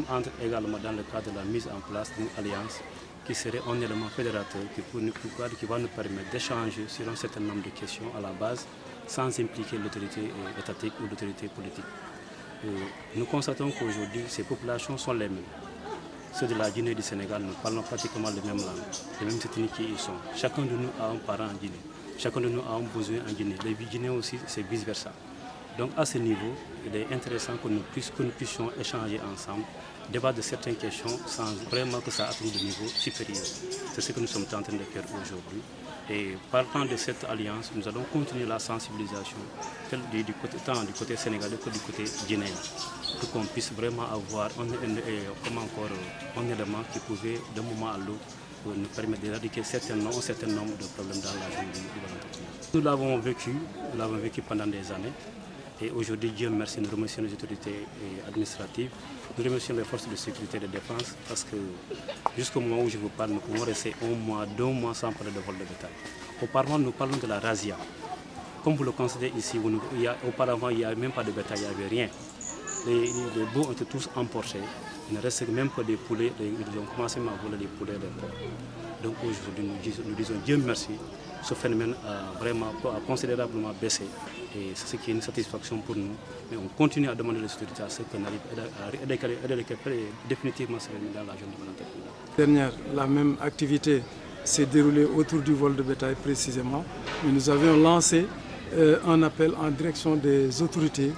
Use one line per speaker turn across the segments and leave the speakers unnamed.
sommes entrés également dans le cadre de la mise en place d'une alliance qui serait un élément fédérateur qui va nous permettre d'échanger sur un certain nombre de questions à la base sans impliquer l'autorité étatique ou l'autorité politique. Nous constatons qu'aujourd'hui, ces populations sont les mêmes. Ceux de la Guinée et du Sénégal, nous parlons pratiquement les mêmes langues, les mêmes ethnies qui y sont. Chacun de nous a un parent en Guinée, chacun de nous a un besoin en Guinée. Les Guinéens aussi, c'est vice-versa. Donc à ce niveau, il est intéressant que nous puissions échanger ensemble, débattre de certaines questions sans vraiment que ça atteigne de niveau supérieur. C'est ce que nous sommes en train de faire aujourd'hui. Et partant de cette alliance, nous allons continuer la sensibilisation tant du côté sénégalais que du côté guinéen, pour qu'on puisse vraiment avoir un élément qui pouvait, d'un moment à l'autre, nous permettre d'éradiquer un certain nombre de problèmes dans la journée de l'entreprise. Nous l'avons vécu pendant des années. Et aujourd'hui, Dieu merci, nous remercions les autorités administratives, nous remercions les forces de sécurité et de défense parce que jusqu'au moment où je vous parle, nous pouvons rester 1 mois, 2 mois sans parler de vol de bétail. Auparavant, nous parlons de la razzia. Comme vous le constatez ici, auparavant, il n'y avait même pas de bétail, il n'y avait rien. Les bœufs ont été tous emportés. Il ne reste même pas des poulets, ils ont commencé à voler des poulets et des porcs. Donc aujourd'hui, nous disons Dieu merci. Ce phénomène a considérablement baissé et c'est ce qui est une satisfaction pour nous. Mais on continue à demander les autorités à ce qu'on arrive à récupérer définitivement ce phénomène dans la zone de l'entreprise.
Dernière, la même activité s'est déroulée autour du vol de bétail précisément. Mais nous avions lancé un appel en direction des autorités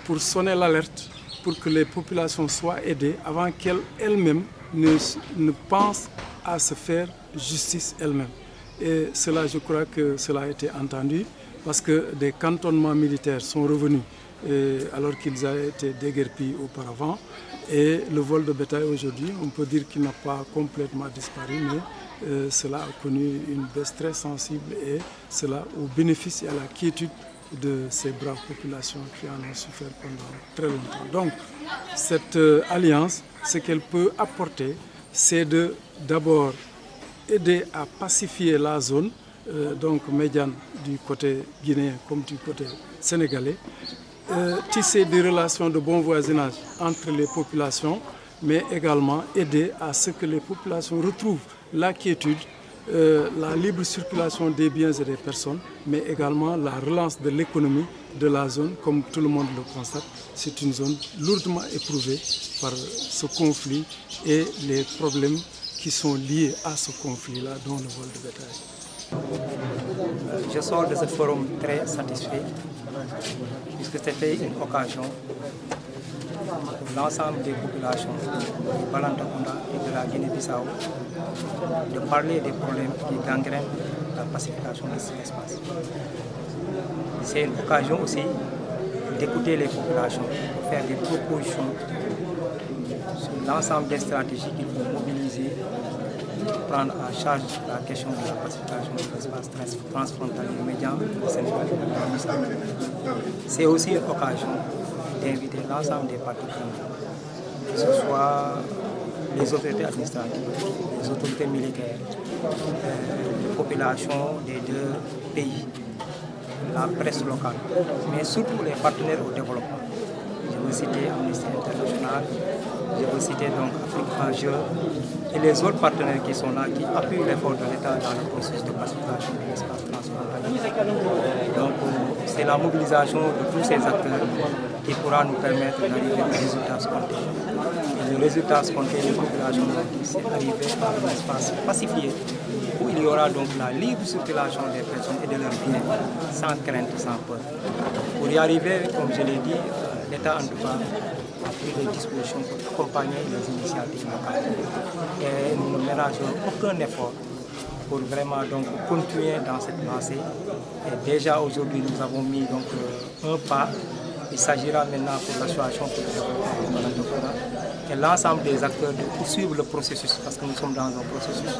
pour sonner l'alerte, pour que les populations soient aidées avant qu'elles-mêmes ne pensent à se faire justice elles-mêmes. Et cela, je crois que cela a été entendu parce que des cantonnements militaires sont revenus alors qu'ils avaient été déguerpis auparavant. Et le vol de bétail aujourd'hui, on peut dire qu'il n'a pas complètement disparu, mais cela a connu une baisse très sensible et cela au bénéfice et à la quiétude de ces braves populations qui en ont souffert pendant très longtemps. Donc, cette alliance, ce qu'elle peut apporter, c'est d'abord aider à pacifier la zone, donc médiane du côté guinéen comme du côté sénégalais, tisser des relations de bon voisinage entre les populations, mais également aider à ce que les populations retrouvent la quiétude, la libre circulation des biens et des personnes, mais également la relance de l'économie de la zone, comme tout le monde le constate. C'est une zone lourdement éprouvée par ce conflit et les problèmes qui sont liés à ce conflit-là, dont le vol de bétail.
Je sors de ce forum très satisfait, puisque c'était une occasion pour l'ensemble des populations du Balantacounda et de la Guinée-Bissau de parler des problèmes qui gangrènent la pacification de cet espace. C'est une occasion aussi d'écouter les populations, de faire des propositions sur l'ensemble des stratégies qu'il faut mobiliser pour prendre en charge la question de la pacification de l'espace transfrontalier médian du Sénégal et de la Guinée-Bissau. C'est aussi une occasion d'inviter l'ensemble des parties prenantes, que ce soit les autorités administratives, les autorités militaires, les populations des deux pays, la presse locale, mais surtout les partenaires au développement. Je veux citer Amnesty International, je veux citer donc Afrique en jeu et les autres partenaires qui sont là, qui appuient l'effort de l'État dans le processus de pacification de l'espace transfrontalier. Donc c'est la mobilisation de tous ces acteurs qui pourra nous permettre d'arriver à des résultats spontanés. Et le résultat spontané des populations, c'est arriver à un espace pacifié où il y aura donc la libre circulation des personnes et de leurs biens, sans crainte, sans peur. Pour y arriver, comme je l'ai dit, l'État en tout cas a pris des dispositions pour accompagner les initiatives locales. Et nous ne ménageons aucun effort pour vraiment donc continuer dans cette lancée. Et déjà aujourd'hui, nous avons mis donc un pas. Il s'agira maintenant pour l'association pour le développement du Balantacounda et l'ensemble des acteurs de poursuivre le processus, parce que nous sommes dans un processus,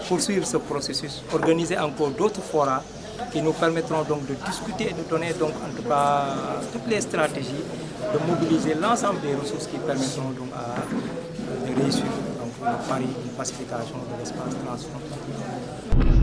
poursuivre ce processus, organiser encore d'autres forats qui nous permettront donc de discuter et de donner donc en tout cas toutes les stratégies, de mobiliser l'ensemble des ressources qui permettront donc de réussir donc, le pari de pacification de l'espace transfrontalier.